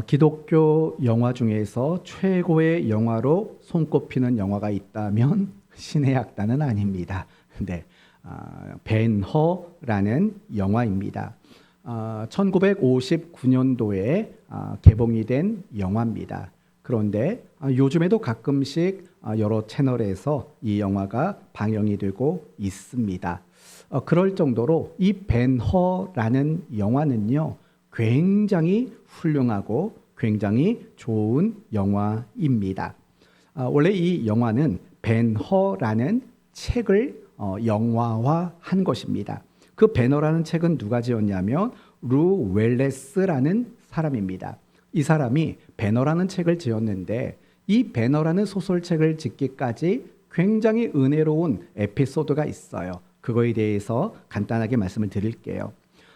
기독교 영화 중에서 최고의 영화로 손꼽히는 영화가 있다면 신의 약단은 아닙니다. 근데 벤허라는 영화입니다. 1959년도에 개봉이 된 영화입니다. 그런데 요즘에도 가끔씩 여러 채널에서 이 영화가 방영이 되고 있습니다. 그럴 정도로 이 벤허라는 영화는요, 굉장히 훌륭하고 굉장히 좋은 영화입니다. 원래 이 영화는 벤허라는 책을 영화화한 것입니다. 그 벤허라는 책은 누가 지었냐면 루 웰레스라는 사람입니다. 이 사람이 벤허라는 책을 지었는데 이 벤허라는 소설책을 짓기까지 굉장히 은혜로운 에피소드가 있어요. 그거에 대해서 간단하게 말씀을 드릴게요.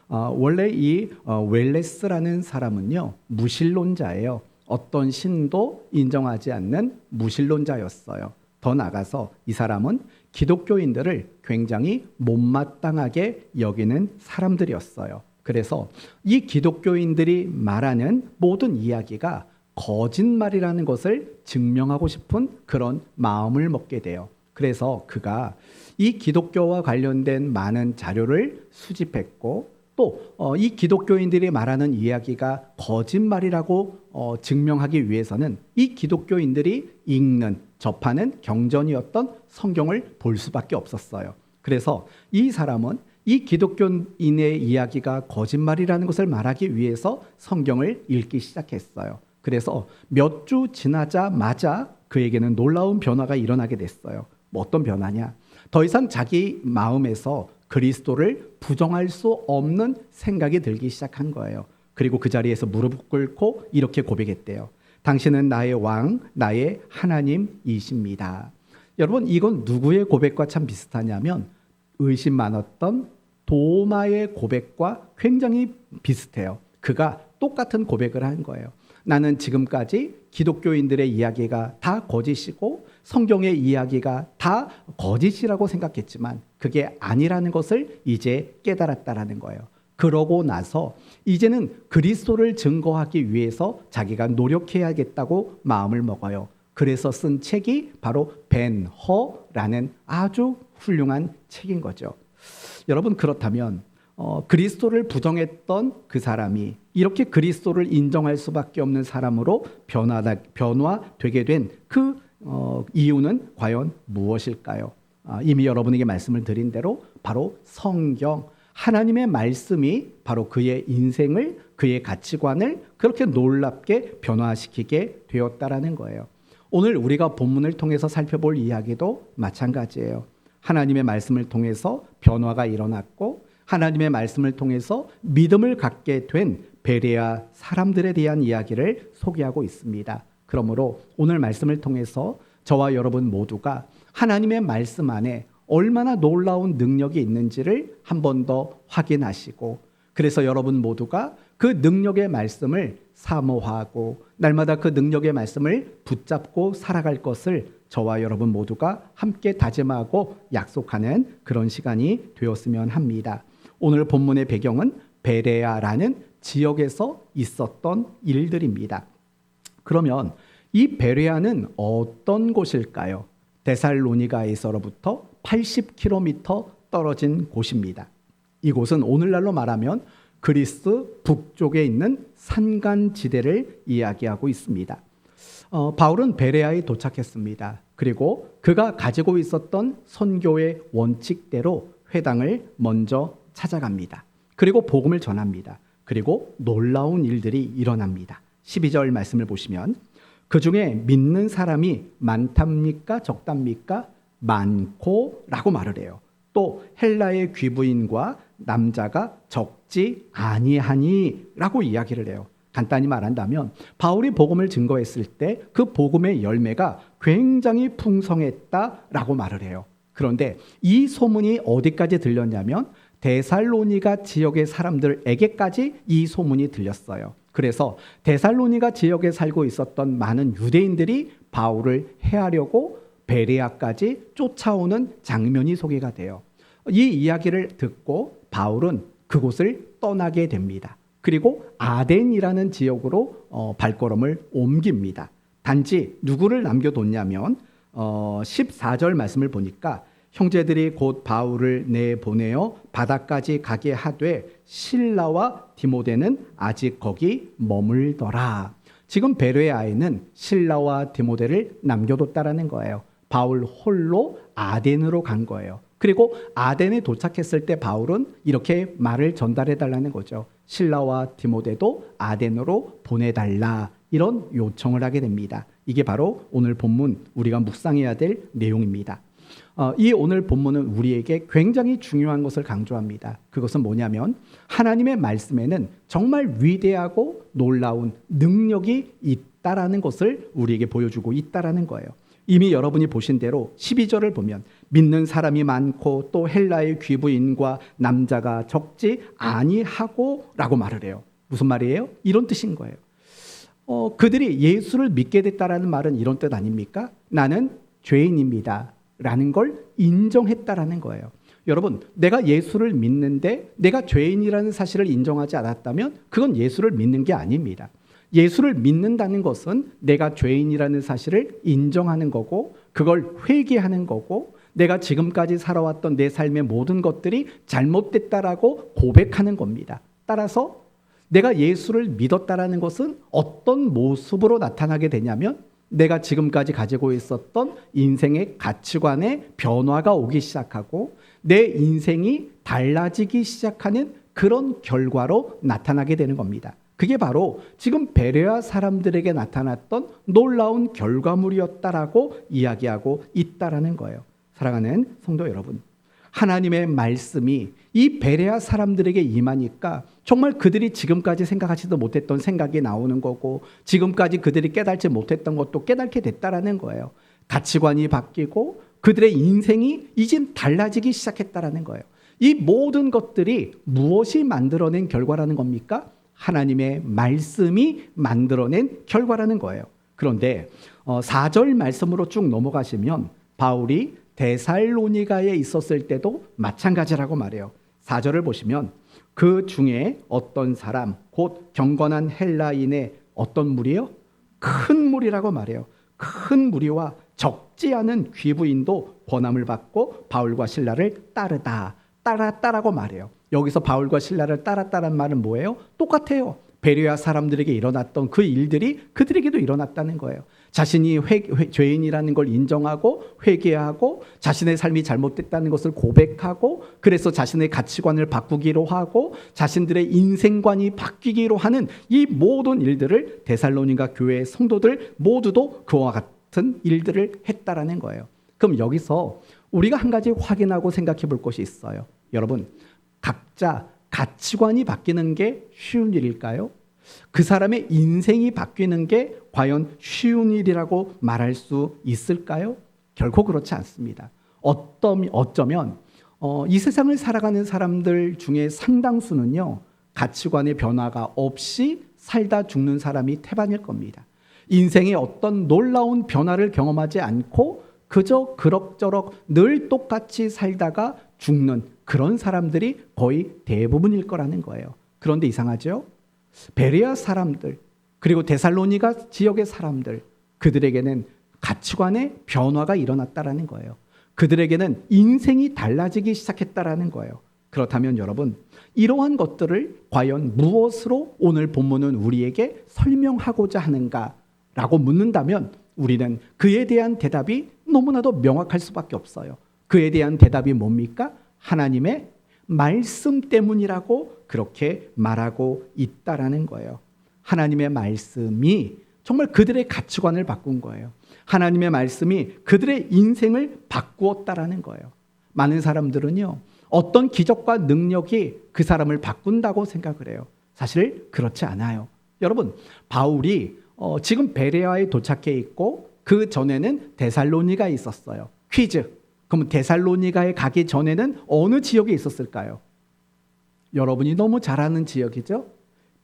원래 이 웰레스라는 사람은요, 무신론자예요. 어떤 신도 인정하지 않는 무신론자였어요. 더 나아가서 이 사람은 기독교인들을 굉장히 못마땅하게 여기는 사람들이었어요. 그래서 이 기독교인들이 말하는 모든 이야기가 거짓말이라는 것을 증명하고 싶은 그런 마음을 먹게 돼요. 그래서 그가 이 기독교와 관련된 많은 자료를 수집했고 또 이 기독교인들이 말하는 이야기가 거짓말이라고 증명하기 위해서는 이 기독교인들이 읽는, 접하는 경전이었던 성경을 볼 수밖에 없었어요. 그래서 이 사람은 이 기독교인의 이야기가 거짓말이라는 것을 말하기 위해서 성경을 읽기 시작했어요. 그래서 몇 주 지나자마자 그에게는 놀라운 변화가 일어나게 됐어요. 어떤 변화냐? 더 이상 자기 마음에서 그리스도를 부정할 수 없는 생각이 들기 시작한 거예요. 그리고 그 자리에서 무릎 꿇고 이렇게 고백했대요. 당신은 나의 왕, 나의 하나님이십니다. 여러분, 이건 누구의 고백과 참 비슷하냐면 의심 많았던 도마의 고백과 굉장히 비슷해요. 그가 똑같은 고백을 한 거예요. 나는 지금까지 기독교인들의 이야기가 다 거짓이고 성경의 이야기가 다 거짓이라고 생각했지만 그게 아니라는 것을 이제 깨달았다라는 거예요. 그러고 나서 이제는 그리스도를 증거하기 위해서 자기가 노력해야겠다고 마음을 먹어요. 그래서 쓴 책이 바로 벤허라는 아주 훌륭한 책인 거죠. 여러분, 그렇다면 그리스도를 부정했던 그 사람이 이렇게 그리스도를 인정할 수밖에 없는 사람으로 변화되게 된 그 이유는 과연 무엇일까요? 이미 여러분에게 말씀을 드린 대로 바로 성경, 하나님의 말씀이 바로 그의 인생을, 그의 가치관을 그렇게 놀랍게 변화시키게 되었다라는 거예요. 오늘 우리가 본문을 통해서 살펴볼 이야기도 마찬가지예요. 하나님의 말씀을 통해서 변화가 일어났고 하나님의 말씀을 통해서 믿음을 갖게 된 베레아 사람들에 대한 이야기를 소개하고 있습니다. 그러므로 오늘 말씀을 통해서 저와 여러분 모두가 하나님의 말씀 안에 얼마나 놀라운 능력이 있는지를 한 번 더 확인하시고, 그래서 여러분 모두가 그 능력의 말씀을 사모하고 날마다 그 능력의 말씀을 붙잡고 살아갈 것을 저와 여러분 모두가 함께 다짐하고 약속하는 그런 시간이 되었으면 합니다. 오늘 본문의 배경은 베레아라는 지역에서 있었던 일들입니다. 그러면 이 베레아는 어떤 곳일까요? 데살로니가에서로부터 80km 떨어진 곳입니다. 이곳은 오늘날로 말하면 그리스 북쪽에 있는 산간지대를 이야기하고 있습니다. 바울은 베레아에 도착했습니다. 그리고 그가 가지고 있었던 선교의 원칙대로 회당을 먼저 찾아갑니다. 그리고 복음을 전합니다. 그리고 놀라운 일들이 일어납니다. 12절 말씀을 보시면 그 중에 믿는 사람이 많답니까? 적답니까? 많고 라고 말을 해요. 또 헬라의 귀부인과 남자가 적지 아니하니 라고 이야기를 해요. 간단히 말한다면 바울이 복음을 증거했을 때 그 복음의 열매가 굉장히 풍성했다라고 말을 해요. 그런데 이 소문이 어디까지 들렸냐면 데살로니가 지역의 사람들에게까지 이 소문이 들렸어요. 그래서 데살로니가 지역에 살고 있었던 많은 유대인들이 바울을 해하려고 베레아까지 쫓아오는 장면이 소개가 돼요. 이 이야기를 듣고 바울은 그곳을 떠나게 됩니다. 그리고 아덴이라는 지역으로 발걸음을 옮깁니다. 단지 누구를 남겨뒀냐면 14절 말씀을 보니까 형제들이 곧 바울을 내보내어 바다까지 가게 하되 실라와 디모데는 아직 거기 머물더라. 지금 베레아에는 실라와 디모데를 남겨뒀다라는 거예요. 바울 홀로 아덴으로 간 거예요. 그리고 아덴에 도착했을 때 바울은 이렇게 말을 전달해 달라는 거죠. 실라와 디모데도 아덴으로 보내달라, 이런 요청을 하게 됩니다. 이게 바로 오늘 본문 우리가 묵상해야 될 내용입니다. 이 오늘 본문은 우리에게 굉장히 중요한 것을 강조합니다. 그것은 뭐냐면 하나님의 말씀에는 정말 위대하고 놀라운 능력이 있다라는 것을 우리에게 보여주고 있다라는 거예요. 이미 여러분이 보신 대로 12절을 보면 믿는 사람이 많고 또 헬라의 귀부인과 남자가 적지 아니하고 라고 말을 해요. 무슨 말이에요? 이런 뜻인 거예요. 그들이 예수를 믿게 됐다라는 말은 이런 뜻 아닙니까? 나는 죄인입니다 라는 걸 인정했다라는 거예요. 여러분, 내가 예수를 믿는데 내가 죄인이라는 사실을 인정하지 않았다면 그건 예수를 믿는 게 아닙니다. 예수를 믿는다는 것은 내가 죄인이라는 사실을 인정하는 거고, 그걸 회개하는 거고, 내가 지금까지 살아왔던 내 삶의 모든 것들이 잘못됐다라고 고백하는 겁니다. 따라서 내가 예수를 믿었다라는 것은 어떤 모습으로 나타나게 되냐면 내가 지금까지 가지고 있었던 인생의 가치관의 변화가 오기 시작하고 내 인생이 달라지기 시작하는 그런 결과로 나타나게 되는 겁니다. 그게 바로 지금 베레아 사람들에게 나타났던 놀라운 결과물이었다라고 이야기하고 있다라는 거예요. 사랑하는 성도 여러분, 하나님의 말씀이 이 베레아 사람들에게 임하니까 정말 그들이 지금까지 생각하지도 못했던 생각이 나오는 거고, 지금까지 그들이 깨달지 못했던 것도 깨닫게 됐다라는 거예요. 가치관이 바뀌고 그들의 인생이 이젠 달라지기 시작했다라는 거예요. 이 모든 것들이 무엇이 만들어낸 결과라는 겁니까? 하나님의 말씀이 만들어낸 결과라는 거예요. 그런데 4절 말씀으로 쭉 넘어가시면 바울이 데살로니가에 있었을 때도 마찬가지라고 말해요. 4절을 보시면 그 중에 어떤 사람, 곧 경건한 헬라인의 어떤 무리요? 큰 무리라고 말해요. 큰 무리와 적지 않은 귀부인도 권함을 받고 바울과 실라를 따랐다라고 말해요. 여기서 바울과 실라를 따랐다는 말은 뭐예요? 똑같아요. 베레아 사람들에게 일어났던 그 일들이 그들에게도 일어났다는 거예요. 자신이 죄인이라는 걸 인정하고 회개하고 자신의 삶이 잘못됐다는 것을 고백하고, 그래서 자신의 가치관을 바꾸기로 하고 자신들의 인생관이 바뀌기로 하는 이 모든 일들을 데살로니가 교회의 성도들 모두도 그와 같은 일들을 했다라는 거예요. 그럼 여기서 우리가 한 가지 확인하고 생각해 볼 것이 있어요. 여러분, 각자 가치관이 바뀌는 게 쉬운 일일까요? 그 사람의 인생이 바뀌는 게 과연 쉬운 일이라고 말할 수 있을까요? 결코 그렇지 않습니다. 어쩌면 이 세상을 살아가는 사람들 중에 상당수는요, 가치관의 변화가 없이 살다 죽는 사람이 태반일 겁니다. 인생의 어떤 놀라운 변화를 경험하지 않고 그저 그럭저럭 늘 똑같이 살다가 죽는 그런 사람들이 거의 대부분일 거라는 거예요. 그런데 이상하죠? 베레아 사람들, 그리고 데살로니가 지역의 사람들, 그들에게는 가치관의 변화가 일어났다라는 거예요. 그들에게는 인생이 달라지기 시작했다라는 거예요. 그렇다면 여러분, 이러한 것들을 과연 무엇으로 오늘 본문은 우리에게 설명하고자 하는가라고 묻는다면 우리는 그에 대한 대답이 너무나도 명확할 수밖에 없어요. 그에 대한 대답이 뭡니까? 하나님의 말씀 때문이라고 그렇게 말하고 있다라는 거예요. 하나님의 말씀이 정말 그들의 가치관을 바꾼 거예요. 하나님의 말씀이 그들의 인생을 바꾸었다라는 거예요. 많은 사람들은요, 어떤 기적과 능력이 그 사람을 바꾼다고 생각을 해요. 사실 그렇지 않아요. 여러분, 바울이 지금 베레아에 도착해 있고 그 전에는 데살로니가에 있었어요. 퀴즈. 그럼 데살로니가에 가기 전에는 어느 지역에 있었을까요? 여러분이 너무 잘 아는 지역이죠?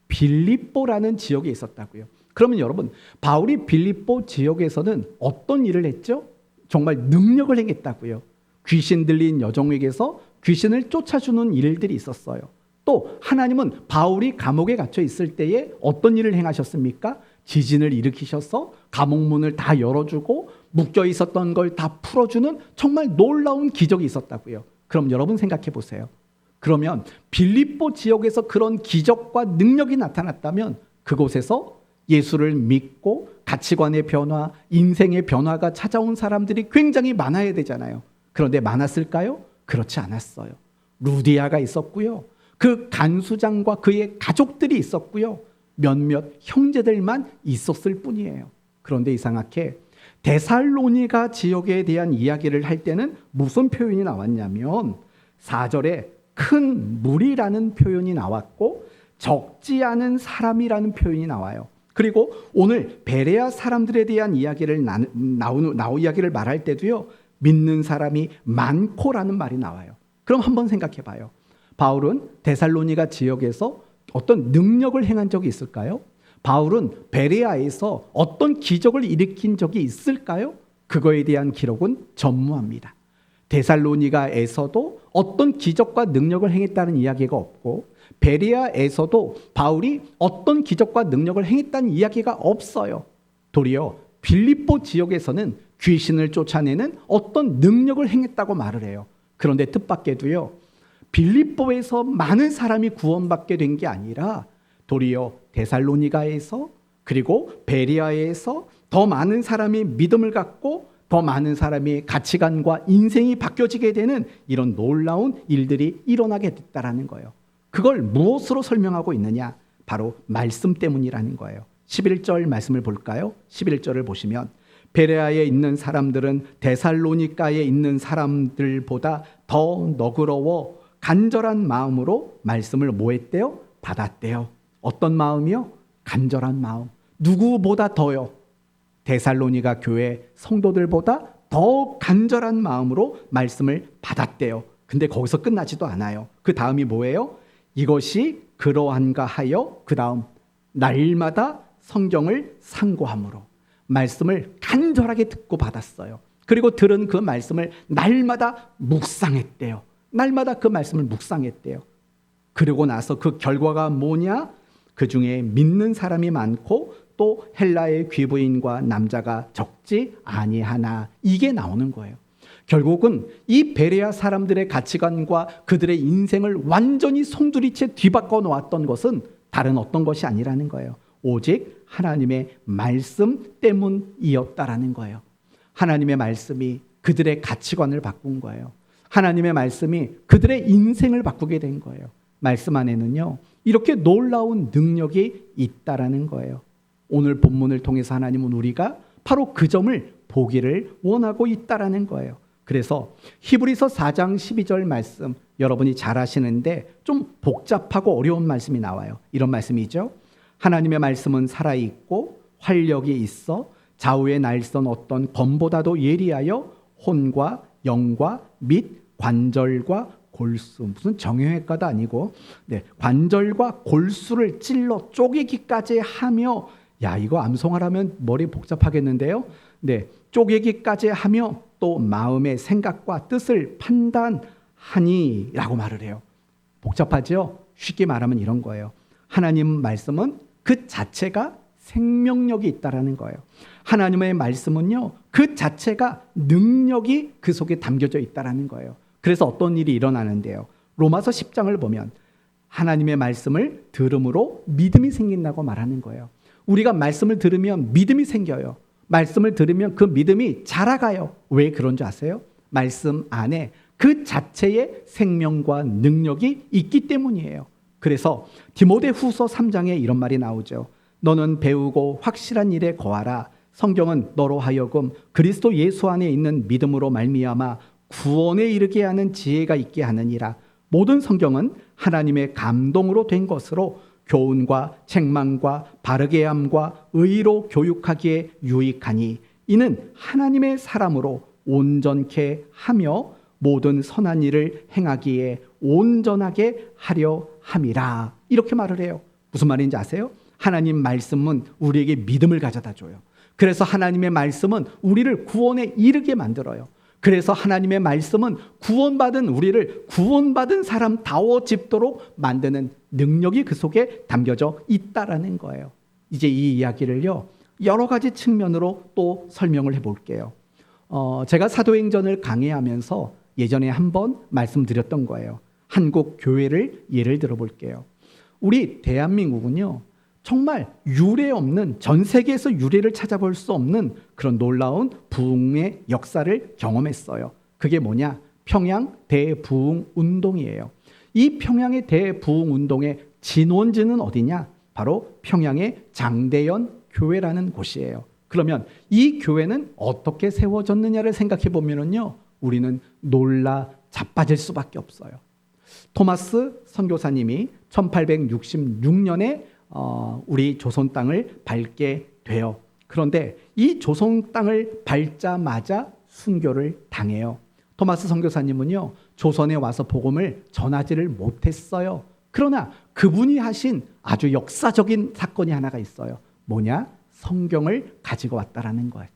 빌립보라는 지역에 있었다고요. 그러면 여러분, 바울이 빌립보 지역에서는 어떤 일을 했죠? 정말 능력을 행했다고요. 귀신 들린 여종에게서 귀신을 쫓아주는 일들이 있었어요. 또 하나님은 바울이 감옥에 갇혀 있을 때에 어떤 일을 행하셨습니까? 지진을 일으키셔서 감옥문을 다 열어주고 묶여 있었던 걸 다 풀어주는 정말 놀라운 기적이 있었다고요. 그럼 여러분 생각해 보세요. 그러면 빌립보 지역에서 그런 기적과 능력이 나타났다면 그곳에서 예수를 믿고 가치관의 변화, 인생의 변화가 찾아온 사람들이 굉장히 많아야 되잖아요. 그런데 많았을까요? 그렇지 않았어요. 루디아가 있었고요. 그 간수장과 그의 가족들이 있었고요. 몇몇 형제들만 있었을 뿐이에요. 그런데 이상하게 데살로니가 지역에 대한 이야기를 할 때는 무슨 표현이 나왔냐면 4절에 큰 무리라는 표현이 나왔고 적지 않은 사람이라는 표현이 나와요. 그리고 오늘 베레아 사람들에 대한 이야기를 이야기를 말할 때도요. 믿는 사람이 많고라는 말이 나와요. 그럼 한번 생각해 봐요. 바울은 데살로니가 지역에서 어떤 능력을 행한 적이 있을까요? 바울은 베레아에서 어떤 기적을 일으킨 적이 있을까요? 그거에 대한 기록은 전무합니다. 데살로니가에서도 어떤 기적과 능력을 행했다는 이야기가 없고 베레아에서도 바울이 어떤 기적과 능력을 행했다는 이야기가 없어요. 도리어 빌립보 지역에서는 귀신을 쫓아내는 어떤 능력을 행했다고 말을 해요. 그런데 뜻밖에도요. 빌립보에서 많은 사람이 구원받게 된 게 아니라 도리어 데살로니가에서 그리고 베레아에서 더 많은 사람이 믿음을 갖고 더 많은 사람의 가치관과 인생이 바뀌어지게 되는 이런 놀라운 일들이 일어나게 됐다라는 거예요. 그걸 무엇으로 설명하고 있느냐? 바로 말씀 때문이라는 거예요. 11절 말씀을 볼까요? 11절을 보시면 베레아에 있는 사람들은 데살로니가에 있는 사람들보다 더 너그러워 간절한 마음으로 말씀을 뭐 했대요? 받았대요. 어떤 마음이요? 간절한 마음. 누구보다 더요? 데살로니가 교회 성도들보다 더 간절한 마음으로 말씀을 받았대요. 근데 거기서 끝나지도 않아요. 그 다음이 뭐예요? 이것이 그러한가 하여 그 다음 날마다 성경을 상고함으로 말씀을 간절하게 듣고 받았어요. 그리고 들은 그 말씀을 날마다 묵상했대요. 날마다 그 말씀을 묵상했대요. 그러고 나서 그 결과가 뭐냐? 그 중에 믿는 사람이 많고 또 헬라의 귀부인과 남자가 적지 아니하나 이게 나오는 거예요. 결국은 이 베레아 사람들의 가치관과 그들의 인생을 완전히 송두리째 뒤바꿔 놓았던 것은 다른 어떤 것이 아니라는 거예요. 오직 하나님의 말씀 때문이었다라는 거예요. 하나님의 말씀이 그들의 가치관을 바꾼 거예요. 하나님의 말씀이 그들의 인생을 바꾸게 된 거예요. 말씀 안에는요, 이렇게 놀라운 능력이 있다라는 거예요. 오늘 본문을 통해서 하나님은 우리가 바로 그 점을 보기를 원하고 있다라는 거예요. 그래서 히브리서 4장 12절 말씀 여러분이 잘 아시는데 좀 복잡하고 어려운 말씀이 나와요. 이런 말씀이죠. 하나님의 말씀은 살아있고 활력이 있어 좌우의 날선 어떤 검보다도 예리하여 혼과 영과 및 관절과 골수, 무슨 정형외과도 아니고 관절과 골수를 찔러 쪼개기까지 하며, 야 이거 암송하라면 머리 복잡하겠는데요. 쪼개기까지 하며 또 마음의 생각과 뜻을 판단하니 라고 말을 해요. 복잡하죠? 쉽게 말하면 이런 거예요. 하나님 말씀은 그 자체가 생명력이 있다라는 거예요. 하나님의 말씀은요, 그 자체가 능력이 그 속에 담겨져 있다라는 거예요. 그래서 어떤 일이 일어나는데요. 로마서 10장을 보면 하나님의 말씀을 들음으로 믿음이 생긴다고 말하는 거예요. 우리가 말씀을 들으면 믿음이 생겨요. 말씀을 들으면 그 믿음이 자라가요. 왜 그런 줄 아세요? 말씀 안에 그 자체의 생명과 능력이 있기 때문이에요. 그래서 디모데후서 3장에 이런 말이 나오죠. 너는 배우고 확실한 일에 거하라. 성경은 너로 하여금 그리스도 예수 안에 있는 믿음으로 말미암아 구원에 이르게 하는 지혜가 있게 하느니라. 모든 성경은 하나님의 감동으로 된 것으로 교훈과 책망과 바르게 함과 의로 교육하기에 유익하니 이는 하나님의 사람으로 온전케 하며 모든 선한 일을 행하기에 온전하게 하려 함이라. 이렇게 말을 해요. 무슨 말인지 아세요? 하나님 말씀은 우리에게 믿음을 가져다 줘요. 그래서 하나님의 말씀은 우리를 구원에 이르게 만들어요. 그래서 하나님의 말씀은 구원받은 우리를 구원받은 사람다워집도록 만드는 능력이 그 속에 담겨져 있다라는 거예요. 이제 이 이야기를요, 여러 가지 측면으로 또 설명을 해볼게요. 제가 사도행전을 강의하면서 예전에 한번 말씀드렸던 거예요. 한국 교회를 예를 들어볼게요. 우리 대한민국은요, 정말 유례 없는, 전 세계에서 유례를 찾아볼 수 없는 그런 놀라운 부흥의 역사를 경험했어요. 그게 뭐냐? 평양 대부흥 운동이에요. 이 평양의 대부흥 운동의 진원지는 어디냐? 바로 평양의 장대연 교회라는 곳이에요. 그러면 이 교회는 어떻게 세워졌느냐를 생각해 보면요, 우리는 놀라 자빠질 수밖에 없어요. 토마스 선교사님이 1866년에 우리 조선 땅을 밟게 돼요. 그런데 이 조선 땅을 밟자마자 순교를 당해요. 토마스 선교사님은요, 조선에 와서 복음을 전하지를 못했어요. 그러나 그분이 하신 아주 역사적인 사건이 하나가 있어요. 뭐냐? 성경을 가지고 왔다라는 거예요.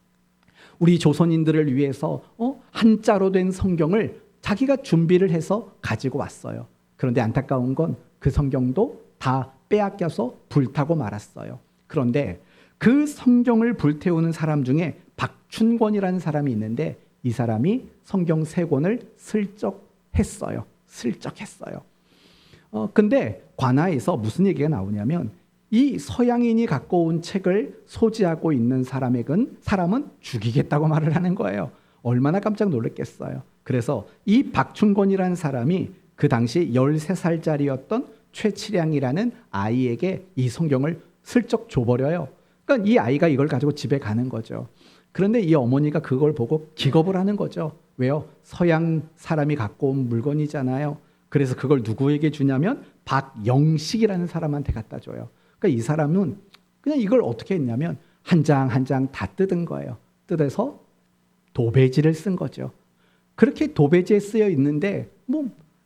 우리 조선인들을 위해서 한자로 된 성경을 자기가 준비를 해서 가지고 왔어요. 그런데 안타까운 건 그 성경도 다 빼앗겨서 불타고 말았어요. 그런데 그 성경을 불태우는 사람 중에 박춘권이라는 사람이 있는데, 이 사람이 성경 3권을 슬쩍 했어요. 근데 관아에서 무슨 얘기가 나오냐면, 이 서양인이 갖고 온 책을 소지하고 있는 사람은 죽이겠다고 말을 하는 거예요. 얼마나 깜짝 놀랐겠어요. 그래서 이 박춘권이라는 사람이 그 당시 13살짜리였던 최치량이라는 아이에게 이 성경을 슬쩍 줘버려요. 그러니까 이 아이가 이걸 가지고 집에 가는 거죠. 그런데 이 어머니가 그걸 보고 기겁을 하는 거죠. 왜요? 서양 사람이 갖고 온 물건이잖아요. 그래서 그걸 누구에게 주냐면 박영식이라는 사람한테 갖다 줘요. 그러니까 이 사람은 그냥 이걸 어떻게 했냐면 한 장 한 장 다 뜯은 거예요. 뜯어서 도배지를 쓴 거죠. 그렇게 도배지에 쓰여 있는데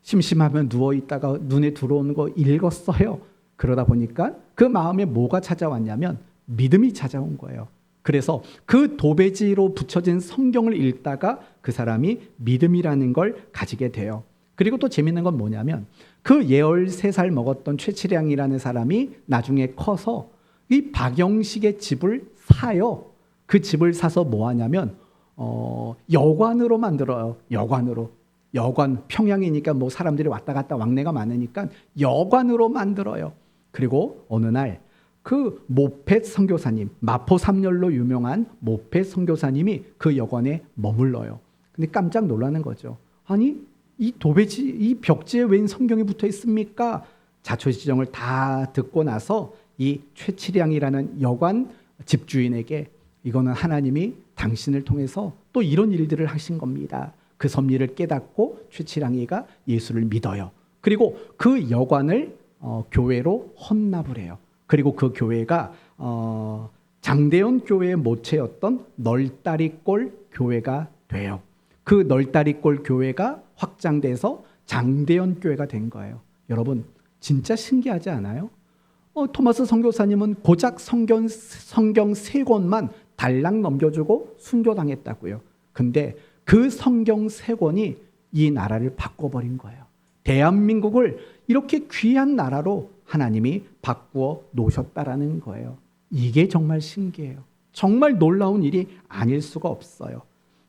심심하면 누워있다가 눈에 들어오는 거 읽었어요. 그러다 보니까 그 마음에 뭐가 찾아왔냐면 믿음이 찾아온 거예요. 그래서 그 도배지로 붙여진 성경을 읽다가 그 사람이 믿음이라는 걸 가지게 돼요. 그리고 또 재밌는 건 뭐냐면 그 13살 먹었던 최치량이라는 사람이 나중에 커서 이 박영식의 집을 사요. 그 집을 사서 뭐 하냐면 여관으로 만들어요. 여관, 평양이니까 사람들이 왔다 갔다 왕래가 많으니까 여관으로 만들어요. 그리고 어느 날 그 모펫 선교사님, 마포 3열로 유명한 모펫 선교사님이 그 여관에 머물러요. 근데 깜짝 놀라는 거죠. 아니, 이 도배지, 이 벽지에 웬 성경이 붙어 있습니까? 자초지종을 다 듣고 나서 이 최치량이라는 여관 집주인에게 이거는 하나님이 당신을 통해서 또 이런 일들을 하신 겁니다. 그 섭리를 깨닫고 최치량이가 예수를 믿어요. 그리고 그 여관을 교회로 헌납을 해요. 그리고 그 교회가 장대연 교회의 모체였던 널다리꼴 교회가 돼요. 그 널다리꼴 교회가 확장돼서 장대연 교회가 된 거예요. 여러분, 진짜 신기하지 않아요? 토마스 선교사님은 고작 성경 3권만 달랑 넘겨주고 순교당했다고요. 근데 그 성경 3권이 이 나라를 바꿔버린 거예요. 대한민국을 이렇게 귀한 나라로 하나님이 바꾸어 놓으셨다라는 거예요. 이게 정말 신기해요. 정말 놀라운 일이 아닐 수가 없어요.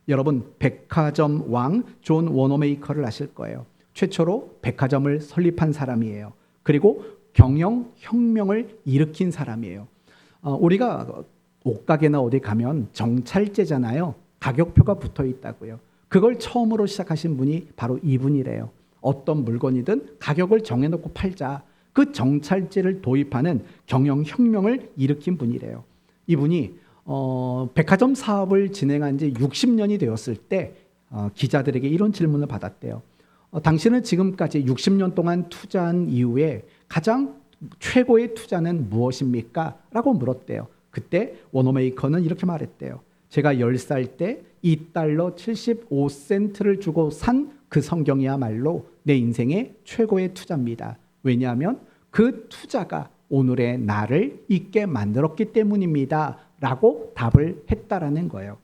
여러분, 백화점 왕 존 워너메이커를 아실 거예요. 최초로 백화점을 설립한 사람이에요. 그리고 경영혁명을 일으킨 사람이에요. 우리가 옷가게나 어디 가면 정찰제잖아요. 가격표가 붙어 있다고요. 그걸 처음으로 시작하신 분이 바로 이분이래요. 어떤 물건이든 가격을 정해놓고 팔자. 그 정찰제를 도입하는 경영혁명을 일으킨 분이래요. 이분이 백화점 사업을 진행한 지 60년이 되었을 때 기자들에게 이런 질문을 받았대요. 당신은 지금까지 60년 동안 투자한 이후에 가장 최고의 투자는 무엇입니까? 라고 물었대요. 그때 워너메이커는 이렇게 말했대요. 제가 10살 때 $2 75센트를 주고 산 그 성경이야말로 내 인생의 최고의 투자입니다. 왜냐하면 그 투자가 오늘의 나를 있게 만들었기 때문입니다. 라고 답을 했다라는 거예요.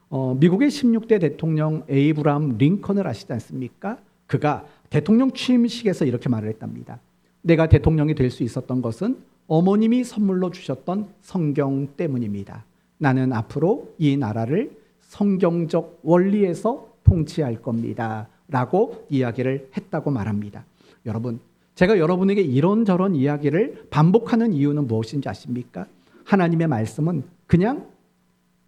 미국의 16대 대통령 에이브라함 링컨을 아시지 않습니까? 그가 대통령 취임식에서 이렇게 말을 했답니다. 내가 대통령이 될 수 있었던 것은 어머님이 선물로 주셨던 성경 때문입니다. 나는 앞으로 이 나라를 성경적 원리에서 통치할 겁니다. 라고 이야기를 했다고 말합니다. 여러분, 제가 여러분에게 이런저런 이야기를 반복하는 이유는 무엇인지 아십니까? 하나님의 말씀은 그냥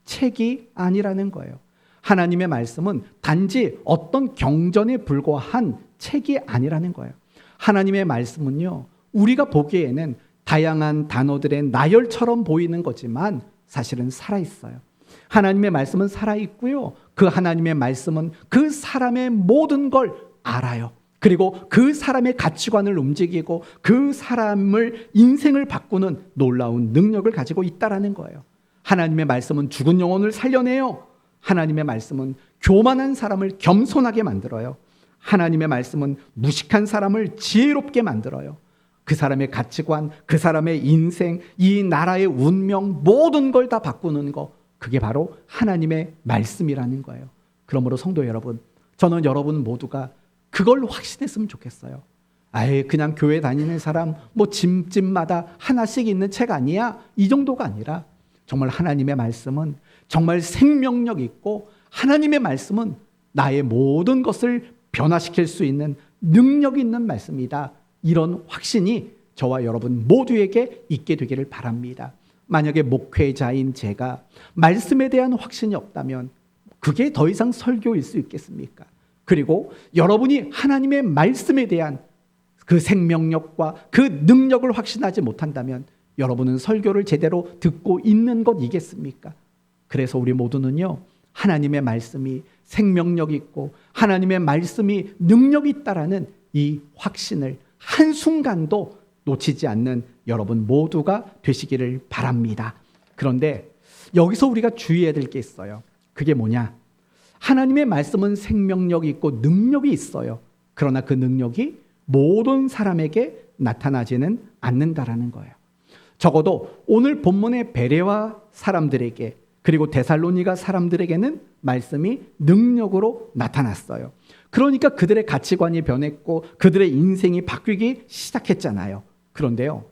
책이 아니라는 거예요. 하나님의 말씀은 단지 어떤 경전에 불과한 책이 아니라는 거예요. 하나님의 말씀은요, 우리가 보기에는 다양한 단어들의 나열처럼 보이는 거지만 사실은 살아있어요. 하나님의 말씀은 살아있고요. 그 하나님의 말씀은 그 사람의 모든 걸 알아요. 그리고 그 사람의 가치관을 움직이고 그 사람을 인생을 바꾸는 놀라운 능력을 가지고 있다라는 거예요. 하나님의 말씀은 죽은 영혼을 살려내요. 하나님의 말씀은 교만한 사람을 겸손하게 만들어요. 하나님의 말씀은 무식한 사람을 지혜롭게 만들어요. 그 사람의 가치관, 그 사람의 인생, 이 나라의 운명 모든 걸 다 바꾸는 거, 그게 바로 하나님의 말씀이라는 거예요. 그러므로 성도 여러분, 저는 여러분 모두가 그걸 확신했으면 좋겠어요. 아예 그냥 교회 다니는 사람 뭐 집집마다 하나씩 있는 책 아니야? 이 정도가 아니라 정말 하나님의 말씀은 정말 생명력 있고 하나님의 말씀은 나의 모든 것을 변화시킬 수 있는 능력 있는 말씀이다. 이런 확신이 저와 여러분 모두에게 있게 되기를 바랍니다. 만약에 목회자인 제가 말씀에 대한 확신이 없다면 그게 더 이상 설교일 수 있겠습니까? 그리고 여러분이 하나님의 말씀에 대한 그 생명력과 그 능력을 확신하지 못한다면 여러분은 설교를 제대로 듣고 있는 것이겠습니까? 그래서 우리 모두는요, 하나님의 말씀이 생명력 있고 하나님의 말씀이 능력 있다라는 이 확신을 한순간도 놓치지 않는 여러분 모두가 되시기를 바랍니다. 그런데 여기서 우리가 주의해야 될 게 있어요. 그게 뭐냐? 하나님의 말씀은 생명력이 있고 능력이 있어요. 그러나 그 능력이 모든 사람에게 나타나지는 않는다라는 거예요. 적어도 오늘 본문의 베레와 사람들에게 그리고 데살로니가 사람들에게는 말씀이 능력으로 나타났어요. 그러니까 그들의 가치관이 변했고 그들의 인생이 바뀌기 시작했잖아요. 그런데요,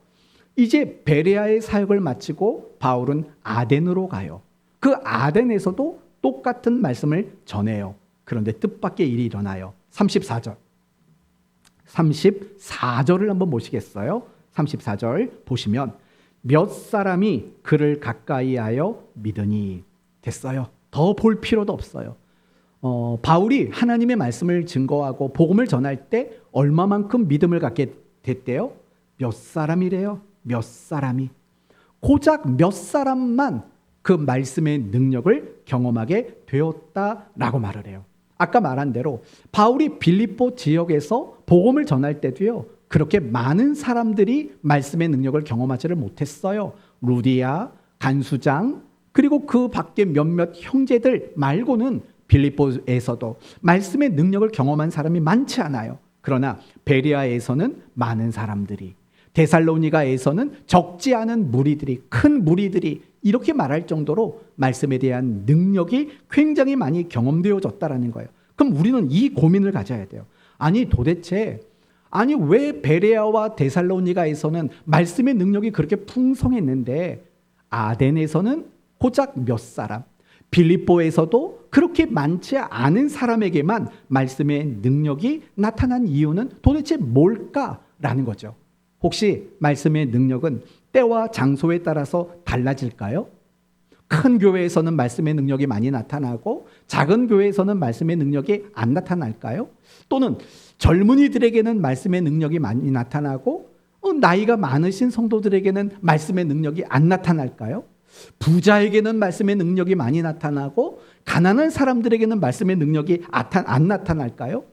이제 베레아의 사역을 마치고 바울은 아덴으로 가요. 그 아덴에서도 똑같은 말씀을 전해요. 그런데 뜻밖의 일이 일어나요. 34절을 한번 보시겠어요? 34절 보시면 몇 사람이 그를 가까이하여 믿으니 됐어요. 더 볼 필요도 없어요. 바울이 하나님의 말씀을 증거하고 복음을 전할 때 얼마만큼 믿음을 갖게 됐대요? 몇 사람이래요? 몇 사람이. 고작 몇 사람만 그 말씀의 능력을 경험하게 되었다라고 말을 해요. 아까 말한 대로 바울이 빌립보 지역에서 복음을 전할 때도요, 그렇게 많은 사람들이 말씀의 능력을 경험하지를 못했어요. 루디아, 간수장, 그리고 그 밖에 몇몇 형제들 말고는 빌립보에서도 말씀의 능력을 경험한 사람이 많지 않아요. 그러나 베레아에서는 많은 사람들이, 데살로니가에서는 적지 않은 무리들이, 큰 무리들이 이렇게 말할 정도로 말씀에 대한 능력이 굉장히 많이 경험되어졌다라는 거예요. 그럼 우리는 이 고민을 가져야 돼요. 도대체 왜 베레아와 데살로니가에서는 말씀의 능력이 그렇게 풍성했는데 아덴에서는 고작 몇 사람, 빌립보에서도 그렇게 많지 않은 사람에게만 말씀의 능력이 나타난 이유는 도대체 뭘까라는 거죠. 혹시 말씀의 능력은 때와 장소에 따라서 달라질까요? 큰 교회에서는 말씀의 능력이 많이 나타나고 작은 교회에서는 말씀의 능력이 안 나타날까요? 또는 젊은이들에게는 말씀의 능력이 많이 나타나고 나이가 많으신 성도들에게는 말씀의 능력이 안 나타날까요? 부자에게는 말씀의 능력이 많이 나타나고 가난한 사람들에게는 말씀의 능력이 안 나타날까요?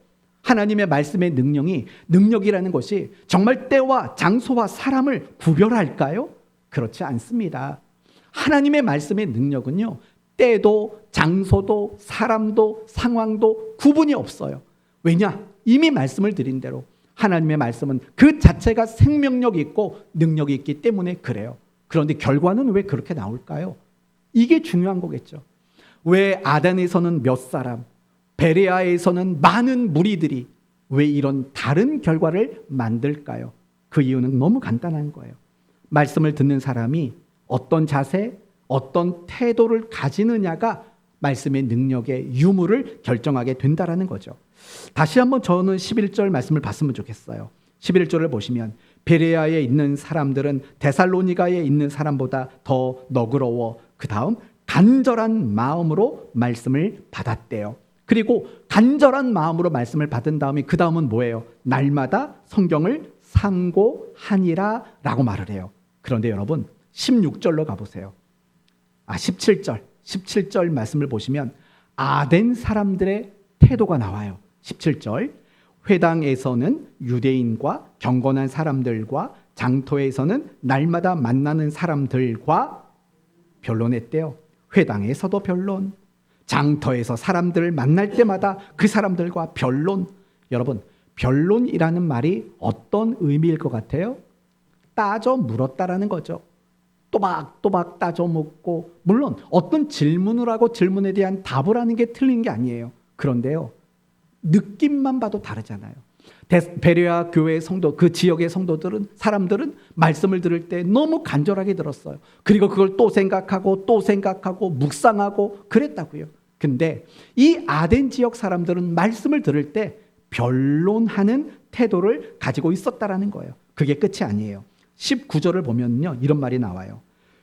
하나님의 말씀의 능력이라는 것이 정말 때와 장소와 사람을 구별할까요? 그렇지 않습니다. 하나님의 말씀의 능력은요, 때도 장소도 사람도 상황도 구분이 없어요. 왜냐? 이미 말씀을 드린 대로 하나님의 말씀은 그 자체가 생명력이 있고 능력이 있기 때문에 그래요. 그런데 결과는 왜 그렇게 나올까요? 이게 중요한 거겠죠. 왜 아덴에서는 몇 사람, 베레아에서는 많은 무리들이 왜 이런 다른 결과를 만들까요? 그 이유는 너무 간단한 거예요. 말씀을 듣는 사람이 어떤 자세, 어떤 태도를 가지느냐가 말씀의 능력의 유무를 결정하게 된다라는 거죠. 다시 한번 저는 11절 말씀을 봤으면 좋겠어요. 11절을 보시면 베레아에 있는 사람들은 데살로니가에 있는 사람보다 더 너그러워 그 다음 간절한 마음으로 말씀을 받았대요. 그리고 간절한 마음으로 말씀을 받은 다음에 그 다음은 뭐예요? 날마다 성경을 상고하니라 라고 말을 해요. 그런데 여러분 16절로 가보세요. 17절 말씀을 보시면 아덴 사람들의 태도가 나와요. 17절 회당에서는 유대인과 경건한 사람들과 장터에서는 날마다 만나는 사람들과 변론했대요. 회당에서도 변론, 장터에서 사람들을 만날 때마다 그 사람들과 변론. 여러분, 변론이라는 말이 어떤 의미일 것 같아요? 따져 물었다라는 거죠. 또박또박 따져 묻고, 물론 어떤 질문을 하고 질문에 대한 답을 하는 게 틀린 게 아니에요. 그런데요, 느낌만 봐도 다르잖아요. 베레아 교회 성도, 그 지역의 성도들은, 사람들은 말씀을 들을 때 너무 간절하게 들었어요. 그리고 그걸 또 생각하고 묵상하고 그랬다고요. 근데 이 아덴 지역 사람들은 말씀을 들을 때 변론하는 태도를 가지고 있었다라는 거예요. 그게 끝이 아니에요. 19절을 보면요, 이런 말이 나와요.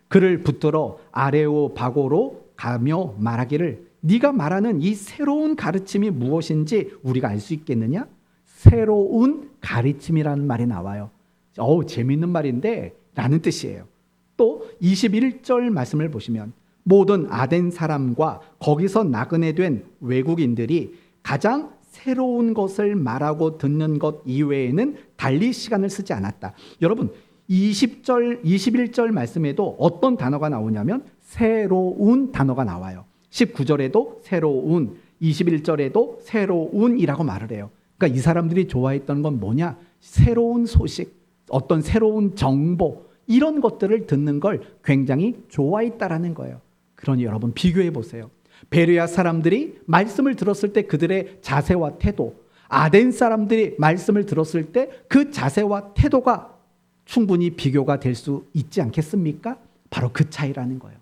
그를 붙들어 아레오바고로 가며 말하기를 네가 말하는 이 새로운 가르침이 무엇인지 우리가 알 수 있겠느냐? 새로운 가르침이라는 말이 나와요. 재미있는 말인데 라는 뜻이에요. 또 21절 말씀을 보시면 모든 아덴 사람과 거기서 나그네 된 외국인들이 가장 새로운 것을 말하고 듣는 것 이외에는 달리 시간을 쓰지 않았다. 여러분 21절 말씀에도 어떤 단어가 나오냐면 새로운 단어가 나와요. 19절에도 새로운, 21절에도 새로운이라고 말을 해요. 그러니까 이 사람들이 좋아했던 건 뭐냐? 새로운 소식, 어떤 새로운 정보, 이런 것들을 듣는 걸 굉장히 좋아했다라는 거예요. 그러니 여러분 비교해 보세요. 베레아 사람들이 말씀을 들었을 때 그들의 자세와 태도, 아덴 사람들이 말씀을 들었을 때 그 자세와 태도가 충분히 비교가 될 수 있지 않겠습니까? 바로 그 차이라는 거예요.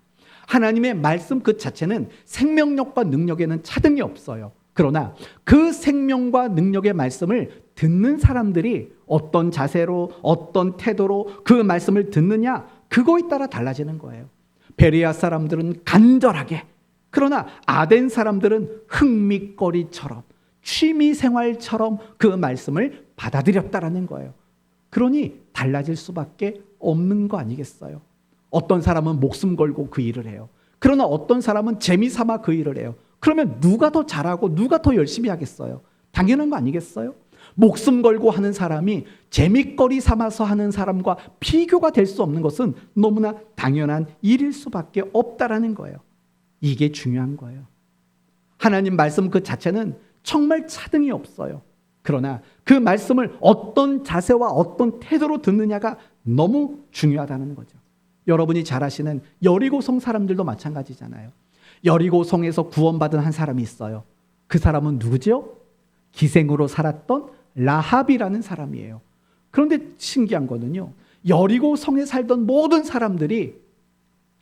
하나님의 말씀 그 자체는 생명력과 능력에는 차등이 없어요. 그러나 그 생명과 능력의 말씀을 듣는 사람들이 어떤 자세로, 어떤 태도로 그 말씀을 듣느냐, 그거에 따라 달라지는 거예요. 베레아 사람들은 간절하게, 그러나 아덴 사람들은 흥미거리처럼, 취미생활처럼 그 말씀을 받아들였다라는 거예요. 그러니 달라질 수밖에 없는 거 아니겠어요? 어떤 사람은 목숨 걸고 그 일을 해요. 그러나 어떤 사람은 재미삼아 그 일을 해요. 그러면 누가 더 잘하고 누가 더 열심히 하겠어요? 당연한 거 아니겠어요? 목숨 걸고 하는 사람이 재미거리 삼아서 하는 사람과 비교가 될 수 없는 것은 너무나 당연한 일일 수밖에 없다라는 거예요. 이게 중요한 거예요. 하나님 말씀 그 자체는 정말 차등이 없어요. 그러나 그 말씀을 어떤 자세와 어떤 태도로 듣느냐가 너무 중요하다는 거죠. 여러분이 잘 아시는 여리고성 사람들도 마찬가지잖아요. 여리고성에서 구원받은 한 사람이 있어요. 그 사람은 누구죠? 기생으로 살았던 라합이라는 사람이에요. 그런데 신기한 거는요, 여리고성에 살던 모든 사람들이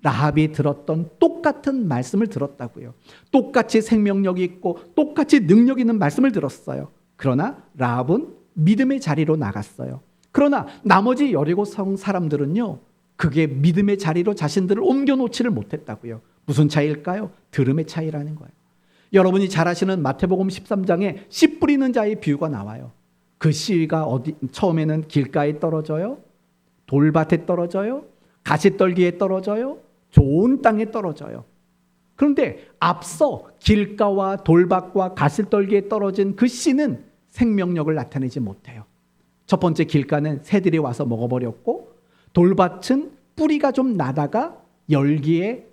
라합이 들었던 똑같은 말씀을 들었다고요. 똑같이 생명력이 있고 똑같이 능력 있는 말씀을 들었어요. 그러나 라합은 믿음의 자리로 나갔어요. 그러나 나머지 여리고성 사람들은요, 그게 믿음의 자리로 자신들을 옮겨놓지를 못했다고요. 무슨 차이일까요? 들음의 차이라는 거예요. 여러분이 잘 아시는 마태복음 13장에 씨 뿌리는 자의 비유가 나와요. 그 씨가 처음에는 길가에 떨어져요? 돌밭에 떨어져요? 가시떨기에 떨어져요? 좋은 땅에 떨어져요. 그런데 앞서 길가와 돌밭과 가시떨기에 떨어진 그 씨는 생명력을 나타내지 못해요. 첫 번째 길가는 새들이 와서 먹어버렸고, 돌밭은 뿌리가 좀 나다가 열기에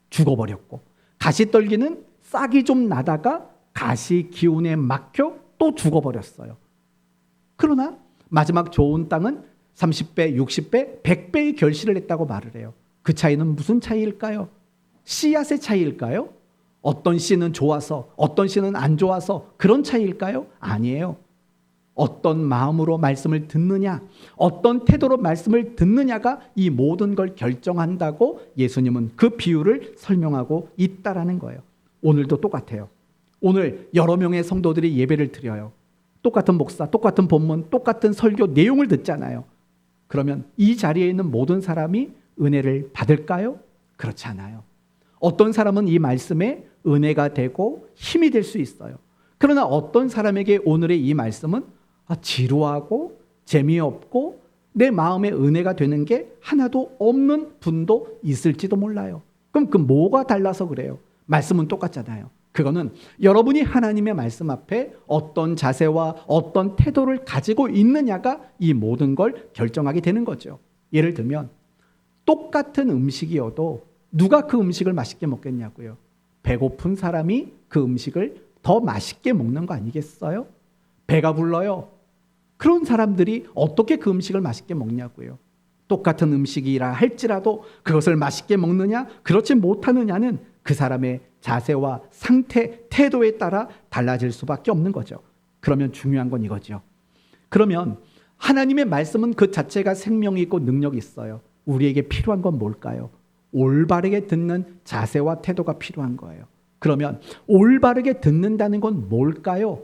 죽어버렸고, 가시떨기는 싹이 좀 나다가 가시 기운에 막혀 또 죽어버렸어요. 그러나 마지막 좋은 땅은 30배, 60배, 100배의 결실을 했다고 말을 해요. 그 차이는 무슨 차이일까요? 씨앗의 차이일까요? 어떤 씨는 좋아서 어떤 씨는 안 좋아서 그런 차이일까요? 아니에요. 어떤 마음으로 말씀을 듣느냐, 어떤 태도로 말씀을 듣느냐가 이 모든 걸 결정한다고 예수님은 그 비유를 설명하고 있다라는 거예요. 오늘도 똑같아요. 오늘 여러 명의 성도들이 예배를 드려요. 똑같은 목사, 똑같은 본문, 똑같은 설교 내용을 듣잖아요. 그러면 이 자리에 있는 모든 사람이 은혜를 받을까요? 그렇지 않아요. 어떤 사람은 이 말씀에 은혜가 되고 힘이 될 수 있어요. 그러나 어떤 사람에게 오늘의 이 말씀은 지루하고 재미없고 내 마음에 은혜가 되는 게 하나도 없는 분도 있을지도 몰라요. 그럼 그 뭐가 달라서 그래요? 말씀은 똑같잖아요. 그거는 여러분이 하나님의 말씀 앞에 어떤 자세와 어떤 태도를 가지고 있느냐가 이 모든 걸 결정하게 되는 거죠. 예를 들면 똑같은 음식이어도 누가 그 음식을 맛있게 먹겠냐고요. 배고픈 사람이 그 음식을 더 맛있게 먹는 거 아니겠어요? 배가 불러요. 그런 사람들이 어떻게 그 음식을 맛있게 먹냐고요. 똑같은 음식이라 할지라도 그것을 맛있게 먹느냐 그렇지 못하느냐는 그 사람의 자세와 상태, 태도에 따라 달라질 수밖에 없는 거죠. 그러면 중요한 건 이거죠. 그러면 하나님의 말씀은 그 자체가 생명이 있고 능력이 있어요. 우리에게 필요한 건 뭘까요? 올바르게 듣는 자세와 태도가 필요한 거예요. 그러면 올바르게 듣는다는 건 뭘까요?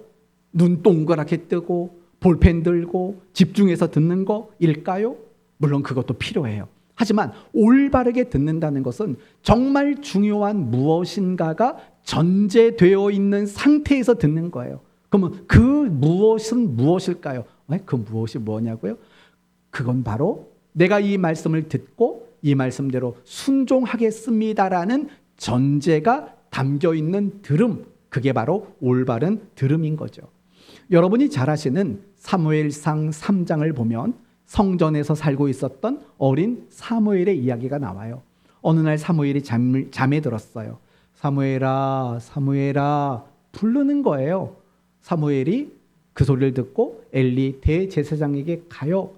눈 동그랗게 뜨고 볼펜 들고 집중해서 듣는 거일까요? 물론 그것도 필요해요. 하지만 올바르게 듣는다는 것은 정말 중요한 무엇인가가 전제되어 있는 상태에서 듣는 거예요. 그러면 그 무엇은 무엇일까요? 그 무엇이 뭐냐고요? 그건 바로 내가 이 말씀을 듣고 이 말씀대로 순종하겠습니다라는 전제가 담겨 있는 들음, 그게 바로 올바른 들음인 거죠. 여러분이 잘 아시는 사무엘상 3장을 보면 성전에서 살고 있었던 어린 사무엘의 이야기가 나와요. 어느 날 사무엘이 잠에 들었어요. 사무엘아, 사무엘아 부르는 거예요. 사무엘이 그 소리를 듣고 엘리 대제사장에게 가요.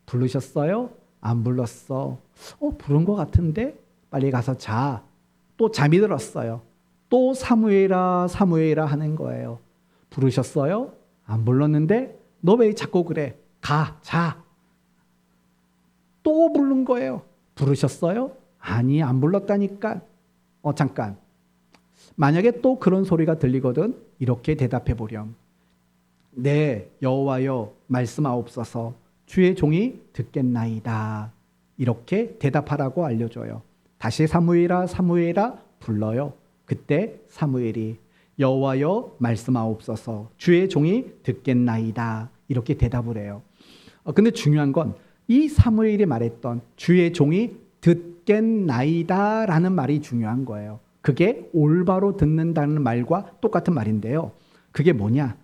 부르셨어요? 안 불렀어. 부른 것 같은데 빨리 가서 자. 또 잠이 들었어요. 또 사무엘아, 사무엘아 하는 거예요. 부르셨어요? 안 불렀는데 너 왜 자꾸 그래? 가, 자. 또 부른 거예요. 부르셨어요? 아니, 안 불렀다니까. 잠깐. 만약에 또 그런 소리가 들리거든 이렇게 대답해 보렴. 네, 여호와여 말씀하옵소서. 주의 종이 듣겠나이다. 이렇게 대답하라고 알려줘요. 다시 사무엘아, 사무엘아 불러요. 그때 사무엘이 여호와여 말씀하옵소서. 주의 종이 듣겠나이다. 이렇게 대답을 해요. 근데 중요한 건 이 사무엘이 말했던 주의 종이 듣겠나이다라는 말이 중요한 거예요. 그게 올바로 듣는다는 말과 똑같은 말인데요. 그게 뭐냐?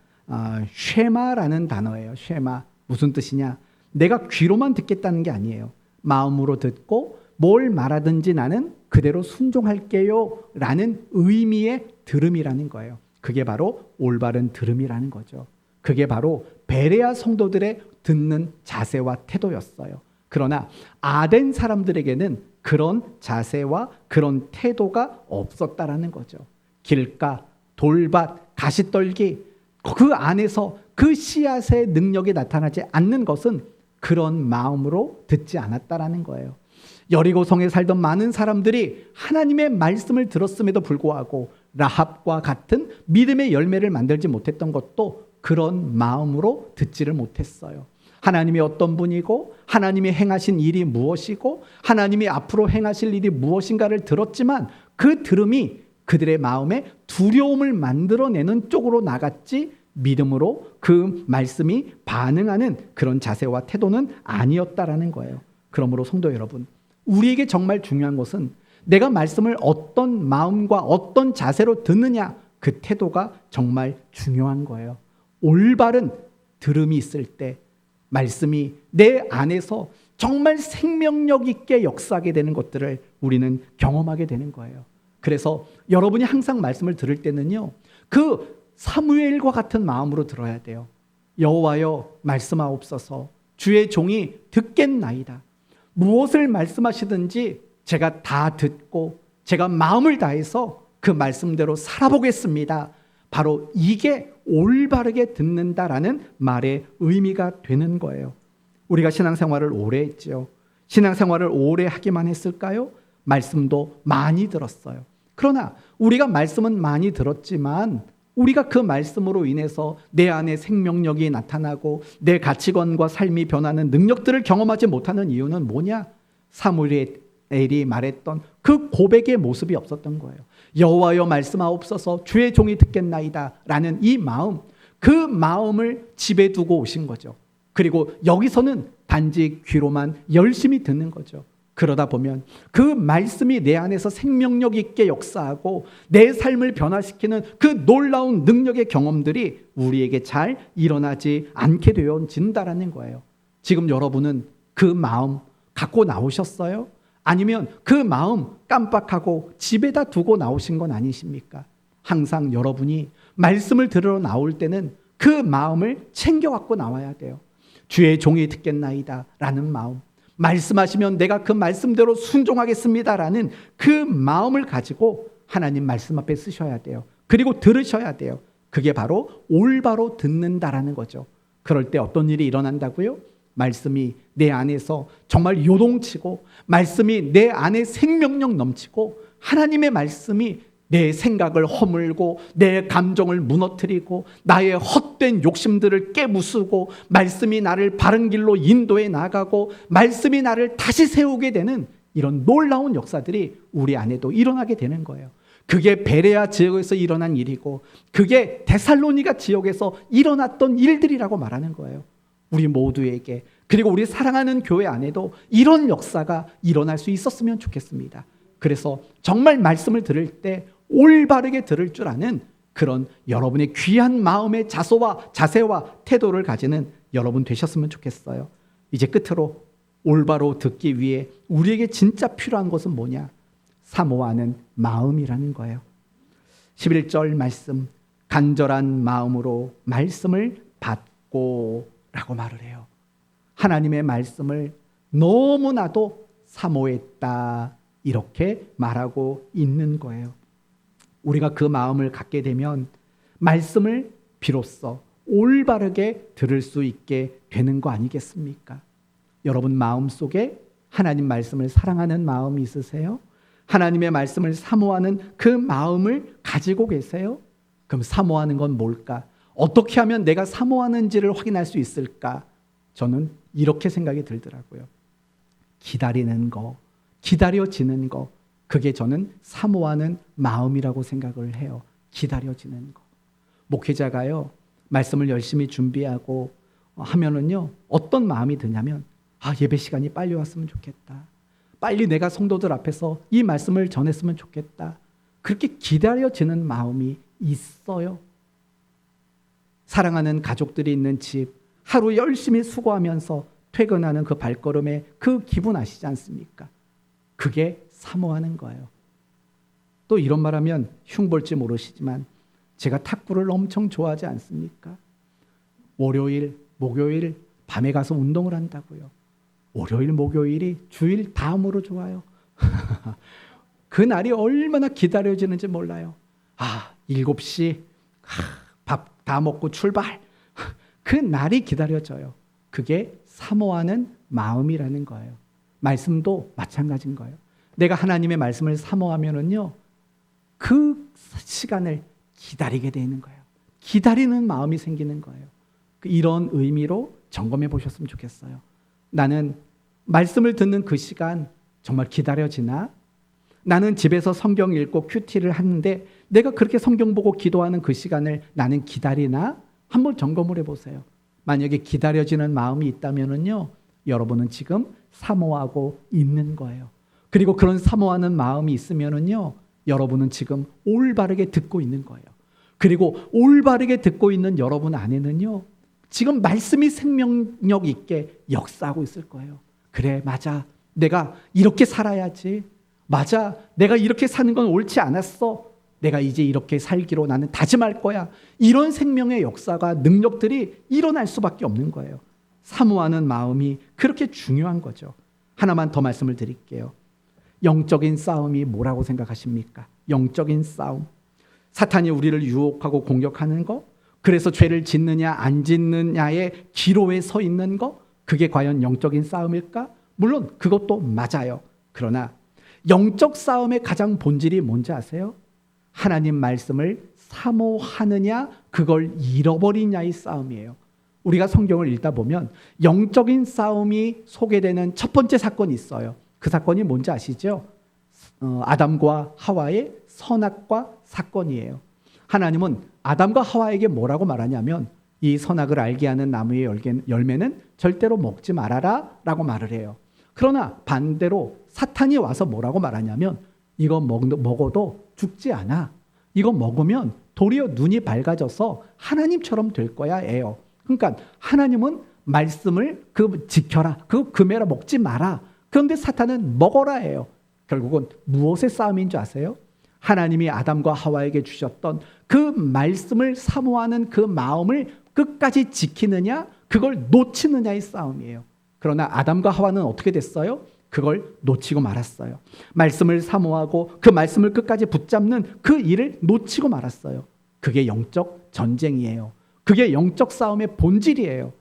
쉐마라는 단어예요. 쉐마. 무슨 뜻이냐? 내가 귀로만 듣겠다는 게 아니에요. 마음으로 듣고 뭘 말하든지 나는 그대로 순종할게요 라는 의미의 들음이라는 거예요. 그게 바로 올바른 들음이라는 거죠. 그게 바로 베레아 성도들의 듣는 자세와 태도였어요. 그러나 아덴 사람들에게는 그런 자세와 그런 태도가 없었다라는 거죠. 길가, 돌밭, 가시떨기 그 안에서 그 씨앗의 능력이 나타나지 않는 것은 그런 마음으로 듣지 않았다라는 거예요. 여리고성에 살던 많은 사람들이 하나님의 말씀을 들었음에도 불구하고 라합과 같은 믿음의 열매를 만들지 못했던 것도 그런 마음으로 듣지를 못했어요. 하나님이 어떤 분이고 하나님이 행하신 일이 무엇이고 하나님이 앞으로 행하실 일이 무엇인가를 들었지만 그 들음이 그들의 마음에 두려움을 만들어내는 쪽으로 나갔지 믿음으로 그 말씀이 반응하는 그런 자세와 태도는 아니었다라는 거예요. 그러므로 성도 여러분, 우리에게 정말 중요한 것은 내가 말씀을 어떤 마음과 어떤 자세로 듣느냐, 그 태도가 정말 중요한 거예요. 올바른 들음이 있을 때 말씀이 내 안에서 정말 생명력 있게 역사하게 되는 것들을 우리는 경험하게 되는 거예요. 그래서 여러분이 항상 말씀을 들을 때는요, 그 사무엘과 같은 마음으로 들어야 돼요. 여호와여 말씀하옵소서. 주의 종이 듣겠나이다. 무엇을 말씀하시든지 제가 다 듣고 제가 마음을 다해서 그 그 말씀대로 살아보겠습니다. 바로 이게 올바르게 듣는다라는 말의 의미가 되는 거예요. 우리가 신앙생활을 오래 했죠. 신앙생활을 오래 하기만 했을까요? 말씀도 많이 들었어요. 그러나 우리가 말씀은 많이 들었지만 우리가 그 말씀으로 인해서 내 안에 생명력이 나타나고 내 가치관과 삶이 변하는 능력들을 경험하지 못하는 이유는 뭐냐? 사무엘이 말했던 그 고백의 모습이 없었던 거예요. 여호와여 말씀하옵소서 주의 종이 듣겠나이다 라는 이 마음, 그 마음을 집에 두고 오신 거죠. 그리고 여기서는 단지 귀로만 열심히 듣는 거죠. 그러다 보면 그 말씀이 내 안에서 생명력 있게 역사하고 내 삶을 변화시키는 그 놀라운 능력의 경험들이 우리에게 잘 일어나지 않게 되어진다라는 거예요. 지금 여러분은 그 마음 갖고 나오셨어요? 아니면 그 마음 깜빡하고 집에다 두고 나오신 건 아니십니까? 항상 여러분이 말씀을 들으러 나올 때는 그 마음을 챙겨 갖고 나와야 돼요. 주의 종이 듣겠나이다 라는 마음, 말씀하시면 내가 그 말씀대로 순종하겠습니다 라는 그 마음을 가지고 하나님 말씀 앞에 쓰셔야 돼요. 그리고 들으셔야 돼요. 그게 바로 올바로 듣는다라는 거죠. 그럴 때 어떤 일이 일어난다고요? 말씀이 내 안에서 정말 요동치고 말씀이 내 안에 생명력 넘치고 하나님의 말씀이 내 생각을 허물고 내 감정을 무너뜨리고 나의 헛된 욕심들을 깨부수고 말씀이 나를 바른 길로 인도해 나가고 말씀이 나를 다시 세우게 되는 이런 놀라운 역사들이 우리 안에도 일어나게 되는 거예요. 그게 베레아 지역에서 일어난 일이고 그게 데살로니가 지역에서 일어났던 일들이라고 말하는 거예요. 우리 모두에게, 그리고 우리 사랑하는 교회 안에도 이런 역사가 일어날 수 있었으면 좋겠습니다. 그래서 정말 말씀을 들을 때 올바르게 들을 줄 아는 그런 여러분의 귀한 마음의 자세와 태도를 가지는 여러분 되셨으면 좋겠어요. 이제 끝으로 올바로 듣기 위해 우리에게 진짜 필요한 것은 뭐냐? 사모하는 마음이라는 거예요. 11절 말씀, 간절한 마음으로 말씀을 받고 라고 말을 해요. 하나님의 말씀을 너무나도 사모했다 이렇게 말하고 있는 거예요. 우리가 그 마음을 갖게 되면 말씀을 비로소 올바르게 들을 수 있게 되는 거 아니겠습니까? 여러분 마음속에 하나님 말씀을 사랑하는 마음이 있으세요? 하나님의 말씀을 사모하는 그 마음을 가지고 계세요? 그럼 사모하는 건 뭘까? 어떻게 하면 내가 사모하는지를 확인할 수 있을까? 저는 이렇게 생각이 들더라고요. 기다리는 거, 기다려지는 거, 그게 저는 사모하는 마음이라고 생각을 해요. 기다려지는 거. 목회자가요, 말씀을 열심히 준비하고 하면은요, 어떤 마음이 드냐면, 예배 시간이 빨리 왔으면 좋겠다. 빨리 내가 성도들 앞에서 이 말씀을 전했으면 좋겠다. 그렇게 기다려지는 마음이 있어요. 사랑하는 가족들이 있는 집, 하루 열심히 수고하면서 퇴근하는 그 발걸음의 그 기분 아시지 않습니까? 그게 사모하는 거예요. 또 이런 말하면 흉볼지 모르시지만 제가 탁구를 엄청 좋아하지 않습니까? 월요일, 목요일 밤에 가서 운동을 한다고요. 월요일, 목요일이 주일 다음으로 좋아요. 그 날이 얼마나 기다려지는지 몰라요. 7시 밥 다 먹고 출발. 그 날이 기다려져요. 그게 사모하는 마음이라는 거예요. 말씀도 마찬가지인 거예요. 내가 하나님의 말씀을 사모하면은요, 그 시간을 기다리게 되는 거예요. 기다리는 마음이 생기는 거예요. 이런 의미로 점검해 보셨으면 좋겠어요. 나는 말씀을 듣는 그 시간 정말 기다려지나? 나는 집에서 성경 읽고 큐티를 하는데 내가 그렇게 성경 보고 기도하는 그 시간을 나는 기다리나? 한번 점검을 해보세요. 만약에 기다려지는 마음이 있다면은요, 여러분은 지금 사모하고 있는 거예요. 그리고 그런 사모하는 마음이 있으면은요, 여러분은 지금 올바르게 듣고 있는 거예요. 그리고 올바르게 듣고 있는 여러분 안에는요, 지금 말씀이 생명력 있게 역사하고 있을 거예요. 그래, 맞아. 내가 이렇게 살아야지. 맞아. 내가 이렇게 사는 건 옳지 않았어. 내가 이제 이렇게 살기로 나는 다짐할 거야. 이런 생명의 역사가, 능력들이 일어날 수밖에 없는 거예요. 사모하는 마음이 그렇게 중요한 거죠. 하나만 더 말씀을 드릴게요. 영적인 싸움이 뭐라고 생각하십니까? 영적인 싸움. 사탄이 우리를 유혹하고 공격하는 거, 그래서 죄를 짓느냐 안 짓느냐의 기로에 서 있는 거, 그게 과연 영적인 싸움일까? 물론 그것도 맞아요. 그러나 영적 싸움의 가장 본질이 뭔지 아세요? 하나님 말씀을 사모하느냐 그걸 잃어버리냐의 싸움이에요. 우리가 성경을 읽다 보면 영적인 싸움이 소개되는 첫 번째 사건이 있어요. 그 사건이 뭔지 아시죠? 아담과 하와의 선악과 사건이에요. 하나님은 아담과 하와에게 뭐라고 말하냐면 이 선악을 알게 하는 나무의 열매는 절대로 먹지 말아라 라고 말을 해요. 그러나 반대로 사탄이 와서 뭐라고 말하냐면 이거 먹어도 죽지 않아. 이거 먹으면 도리어 눈이 밝아져서 하나님처럼 될 거야 예요. 그러니까 하나님은 말씀을 지켜라. 그거 금해라 먹지 마라. 그런데 사탄은 먹어라 해요. 결국은 무엇의 싸움인 줄 아세요? 하나님이 아담과 하와에게 주셨던 그 말씀을 사모하는 그 마음을 끝까지 지키느냐 그걸 놓치느냐의 싸움이에요. 그러나 아담과 하와는 어떻게 됐어요? 그걸 놓치고 말았어요. 말씀을 사모하고 그 말씀을 끝까지 붙잡는 그 일을 놓치고 말았어요. 그게 영적 전쟁이에요. 그게 영적 싸움의 본질이에요.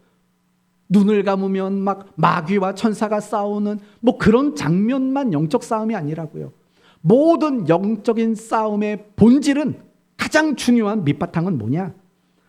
눈을 감으면 막 마귀와 천사가 싸우는 뭐 그런 장면만 영적 싸움이 아니라고요. 모든 영적인 싸움의 본질은 가장 중요한 밑바탕은 뭐냐?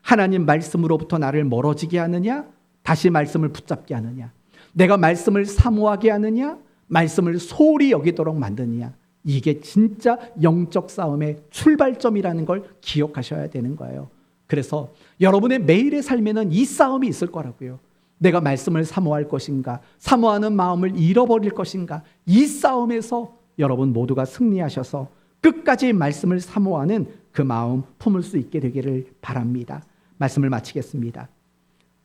하나님 말씀으로부터 나를 멀어지게 하느냐? 다시 말씀을 붙잡게 하느냐? 내가 말씀을 사모하게 하느냐? 말씀을 소홀히 여기도록 만드느냐? 이게 진짜 영적 싸움의 출발점이라는 걸 기억하셔야 되는 거예요. 그래서 여러분의 매일의 삶에는 이 싸움이 있을 거라고요. 내가 말씀을 사모할 것인가? 사모하는 마음을 잃어버릴 것인가? 이 싸움에서 여러분 모두가 승리하셔서 끝까지 말씀을 사모하는 그 마음 품을 수 있게 되기를 바랍니다. 말씀을 마치겠습니다.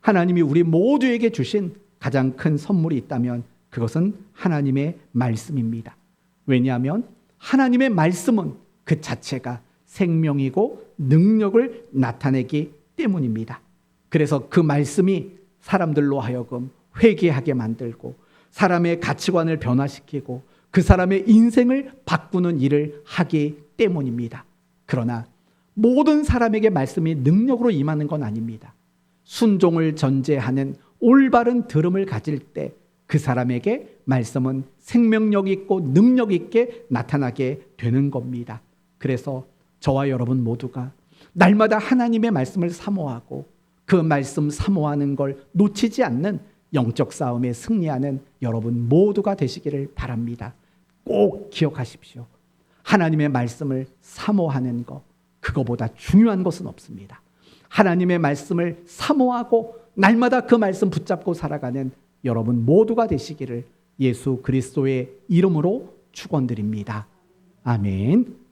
하나님이 우리 모두에게 주신 가장 큰 선물이 있다면 그것은 하나님의 말씀입니다. 왜냐하면 하나님의 말씀은 그 자체가 생명이고 능력을 나타내기 때문입니다. 그래서 그 말씀이 사람들로 하여금 회개하게 만들고 사람의 가치관을 변화시키고 그 사람의 인생을 바꾸는 일을 하기 때문입니다. 그러나 모든 사람에게 말씀이 능력으로 임하는 건 아닙니다. 순종을 전제하는 올바른 들음을 가질 때 그 사람에게 말씀은 생명력 있고 능력 있게 나타나게 되는 겁니다. 그래서 저와 여러분 모두가 날마다 하나님의 말씀을 사모하고 그 말씀 사모하는 걸 놓치지 않는 영적 싸움에 승리하는 여러분 모두가 되시기를 바랍니다. 꼭 기억하십시오. 하나님의 말씀을 사모하는 것, 그거보다 중요한 것은 없습니다. 하나님의 말씀을 사모하고 날마다 그 말씀 붙잡고 살아가는 여러분 모두가 되시기를 예수 그리스도의 이름으로 축원드립니다. 아멘.